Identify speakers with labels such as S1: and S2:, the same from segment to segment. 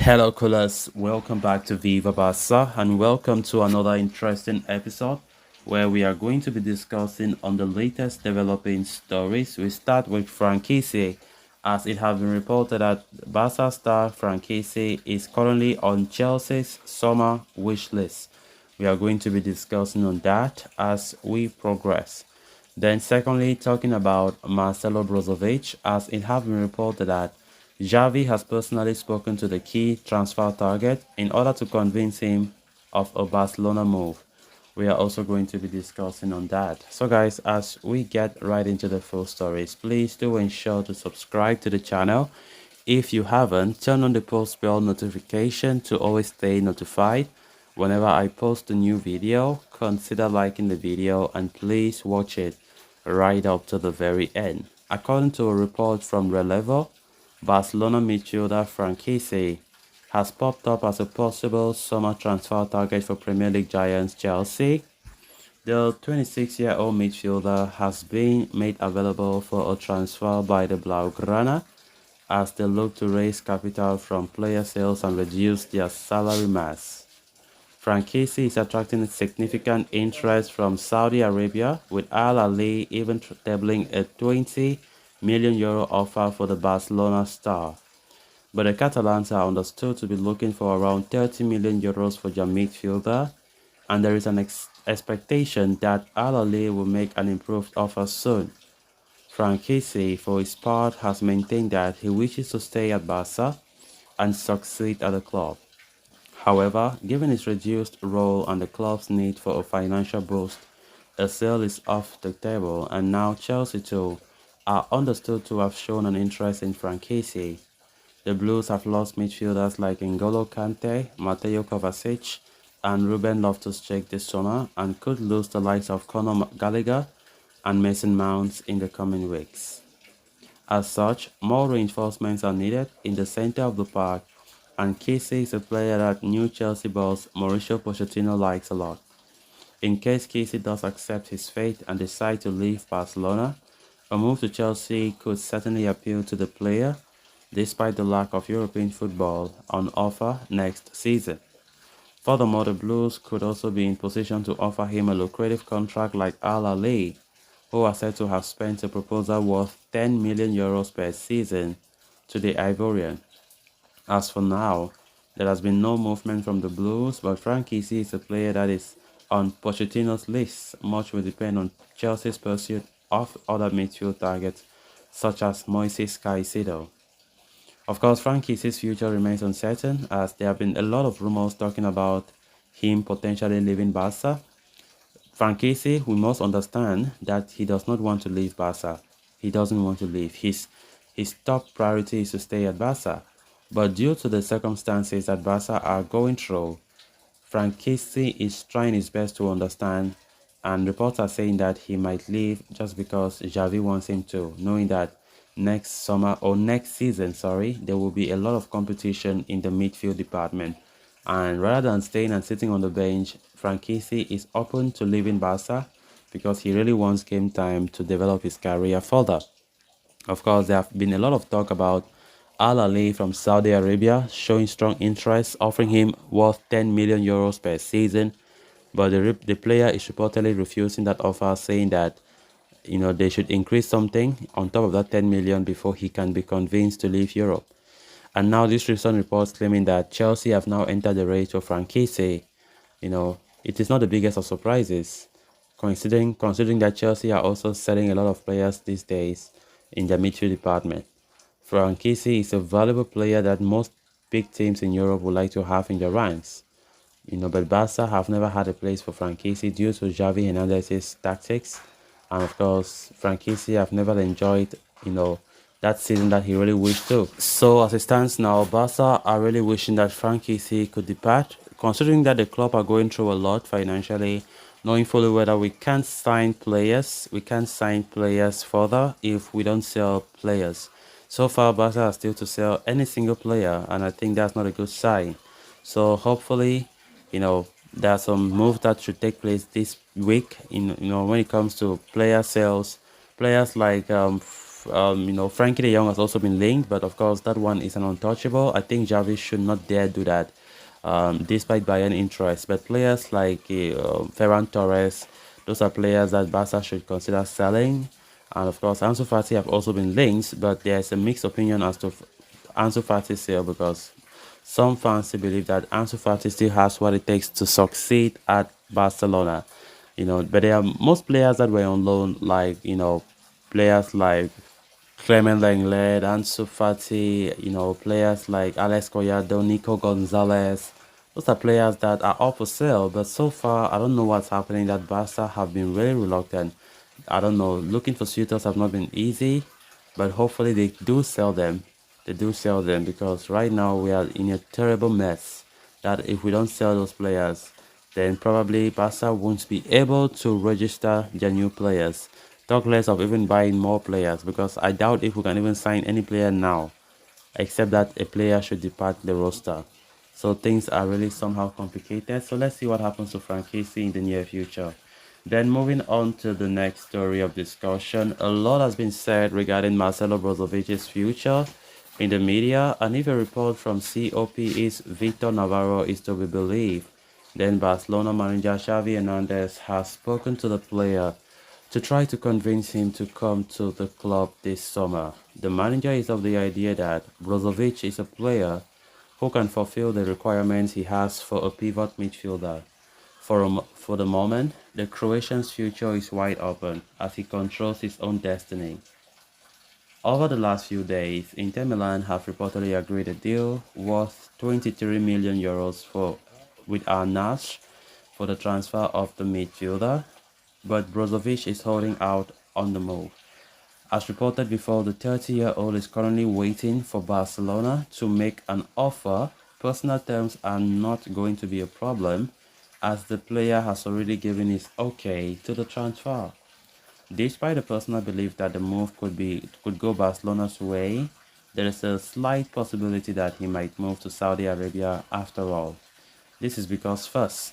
S1: Hello, coolers. Welcome back to Viva Barca and welcome to another interesting episode where we are going to be discussing on the latest developing stories. We start with Franck Kessie, as it has been reported that Barca star Franck Kessie is currently on Chelsea's summer wish list. We are going to be discussing on that as we progress. Then secondly, talking about Marcelo Brozovic, as it has been reported that Xavi has personally spoken to the key transfer target in order to convince him of a Barcelona move. We are also going to be discussing on that. So guys, as we get right into the full stories, please do ensure to subscribe to the channel. If you haven't, turn on the post bell notification to always stay notified. Whenever I post a new video, consider liking the video and please watch it right up to the very end. According to a report from Relevo, Barcelona midfielder Franck Kessie has popped up as a possible summer transfer target for Premier League giants Chelsea. The 26-year-old midfielder has been made available for a transfer by the Blaugrana as they look to raise capital from player sales and reduce their salary mass. Franck Kessie is attracting significant interest from Saudi Arabia, with Al Ahly even tabling a €20 million offer for the Barcelona star. But the Catalans are understood to be looking for around €30 million for their midfielder, and there is an expectation that Al Ahly will make an improved offer soon. Franck Kessie, for his part, has maintained that he wishes to stay at Barca and succeed at the club. However, given his reduced role and the club's need for a financial boost, a sale is off the table, and now Chelsea too are understood to have shown an interest in Franck Kessie. The Blues have lost midfielders like N'Golo Kante, Mateo Kovacic, and Ruben Loftus-Cheek this summer, and could lose the likes of Conor Gallagher and Mason Mount in the coming weeks. As such, more reinforcements are needed in the center of the park, and Kessie is a player that new Chelsea boss Mauricio Pochettino likes a lot. In case Kessie does accept his fate and decide to leave Barcelona, a move to Chelsea could certainly appeal to the player, despite the lack of European football on offer next season. Furthermore, the Blues could also be in position to offer him a lucrative contract like Al Ahly, who are said to have spent a proposal worth €10 million per season to the Ivorian. As for now, there has been no movement from the Blues, but Franck Kessie is a player that is on Pochettino's list. Much will depend on Chelsea's pursuit of other midfield targets such as Moises Caicedo. Of course, Franck Kessie's future remains uncertain, as there have been a lot of rumors talking about him potentially leaving Barca. Franck Kessie, we must understand that he does not want to leave Barca. He doesn't want to leave. His top priority is to stay at Barca. But due to the circumstances that Barca are going through, Franck Kessie is trying his best to understand, and reports are saying that he might leave just because Xavi wants him to, knowing that next season, there will be a lot of competition in the midfield department. And rather than staying and sitting on the bench, Franck Kessie is open to leaving Barca because he really wants game time to develop his career further. Of course, there have been a lot of talk about Al Ahly from Saudi Arabia showing strong interest, offering him worth €10 million per season, but the player is reportedly refusing that offer, saying that they should increase something on top of that 10 million before he can be convinced to leave Europe. And now this recent reports claiming that Chelsea have now entered the race for Franck Kessie. It is not the biggest of surprises, considering that Chelsea are also selling a lot of players these days in the midfield department. Franck Kessie is a valuable player that most big teams in Europe would like to have in their ranks. But Barca have never had a place for Franck Kessie due to Xavi Hernandez's tactics. And of course, Franck Kessie have never enjoyed, that season that he really wished to. So as it stands now, Barca are really wishing that Franck Kessie could depart, considering that the club are going through a lot financially, knowing fully whether we can't sign players further if we don't sell players. So far, Barca are still to sell any single player, and I think that's not a good sign. So hopefully, there are some moves that should take place this week. When it comes to player sales, players like Frankie de Jong has also been linked, but of course that one is an untouchable. I think Javi should not dare do that, despite Bayern interest. But players like Ferran Torres, those are players that Barca should consider selling. And of course, Ansu Fati have also been linked, but there's a mixed opinion as to Ansu Fati's sale because some fans still believe that Ansu Fati still has what it takes to succeed at Barcelona. But there are most players that were on loan, like players like Clement Lenglet, Ansu Fati, players like Alex Collado, Nico Gonzalez. Those are players that are up for sale, but so far I don't know what's happening. That Barca have been really reluctant. I don't know. Looking for suitors have not been easy, but hopefully they do sell them. They do sell them because right now we are in a terrible mess. That if we don't sell those players, then probably Barca won't be able to register their new players. Talk less of even buying more players because I doubt if we can even sign any player now, except that a player should depart the roster. So things are really somehow complicated. So let's see what happens to Franck Kessie in the near future. Then moving on to the next story of discussion, a lot has been said regarding Marcelo Brozovic's future in the media, and if a report from COP is Victor Navarro is to be believed, then Barcelona manager Xavi Hernandez has spoken to the player to try to convince him to come to the club this summer. The manager is of the idea that Brozovic is a player who can fulfill the requirements he has for a pivot midfielder. For the moment, the Croatian's future is wide open as he controls his own destiny. Over the last few days, Inter Milan have reportedly agreed a deal worth 23 million euros with Al Nassr for the transfer of the midfielder, but Brozovic is holding out on the move. As reported before, the 30-year-old is currently waiting for Barcelona to make an offer. Personal terms are not going to be a problem, as the player has already given his okay to the transfer. Despite the personal belief that the move could go Barcelona's way, there is a slight possibility that he might move to Saudi Arabia after all. This is because first,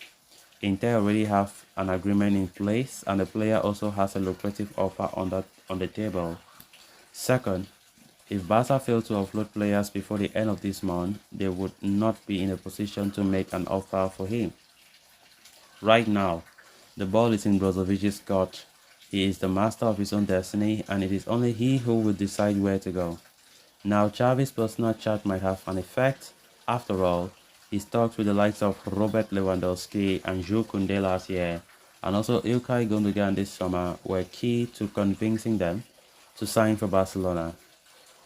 S1: Inter already have an agreement in place and the player also has a lucrative offer on the table. Second, if Barca fail to offload players before the end of this month, they would not be in a position to make an offer for him. Right now, the ball is in Brozovic's court. He is the master of his own destiny and it is only he who will decide where to go. Now, Xavi's personal chat might have an effect. After all, his talks with the likes of Robert Lewandowski and Jules Koundé last year, and also Ilkay Gundogan this summer, were key to convincing them to sign for Barcelona.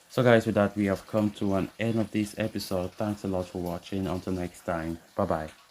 S1: So guys, with that, we have come to an end of this episode. Thanks a lot for watching. Until next time, bye bye.